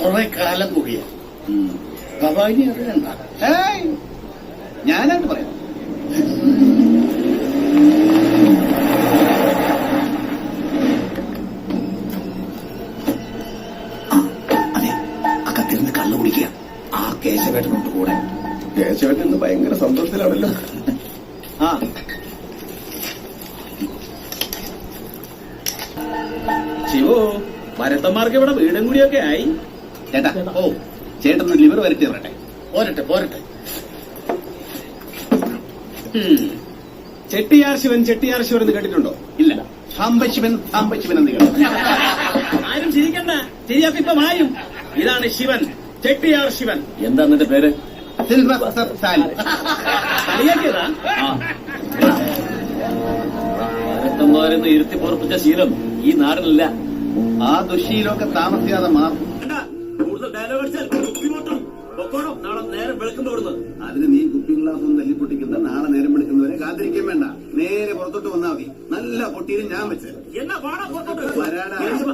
കുറെ കാലം കൂടിയ ബാബാജിനെ അറിയണ്ട. ഞാനായിട്ട് പറയാം. അതെ, ആ കത്തിരുന്ന് കള്ളു കുടിക്കുക. ആ കേശവേട്ടനുണ്ട് കൂടെ. കേശവൻ ഇന്ന് ഭയങ്കര സന്തോഷത്തിലാണല്ലോ. ആ ശിവോ, മരത്തന്മാർക്ക് ഇവിടെ വീടും കൂടിയൊക്കെ ആയി. ചേട്ടാ, ചേട്ടൻ ലിവർ വരട്ടി വരട്ടെ. പോരട്ടെ പോരട്ടെ. ചെട്ടിയാർ ശിവൻ ചെട്ടിയാർ ശിവൻ എന്ന് കേട്ടിട്ടുണ്ടോ? ഇല്ല. സാമ്പശിവൻ എന്ന് കേട്ടോ. ആരും ചിരിക്കണ്ട, ചിരിയൊക്കെ ഇപ്പൊ മായും. ഇതാണ് ശിവൻ, ചെട്ടിയാർ ശിവൻ. എന്താ നിന്റെ പേര്? Sylvester Sally. കളിയാക്കിയതാ. മരത്തന്മാരെന്ന് ഇരുത്തി പൊറപ്പിച്ച ശീലം ഈ നാടിനില്ല. ആ ദുശീലമൊക്കെ താമസിയാതെ മാറും. കൂടുതൽ ഡയലോഗ് അടിച്ചാൽ കുപ്പിമൊട്ടും പൊക്കോണം. നാളെ നേരം വെളുക്കുമ്പോ ഇവിടുന്ന്. അതിന് നീ കുപ്പിയും ഗ്ലാസും തല്ലിപ്പൊട്ടിക്കുന്ന നാളെ നേരം വിളിക്കുന്നവരെ കാത്തിരിക്കാൻ വേണ്ട. നേരെ പുറത്തോട്ട് വന്നാൽ മതി. നല്ല പൊട്ടിയിലും ഞാൻ വെച്ച് എന്നാ പാടാ പുറത്തോട്ട് വരാടാ.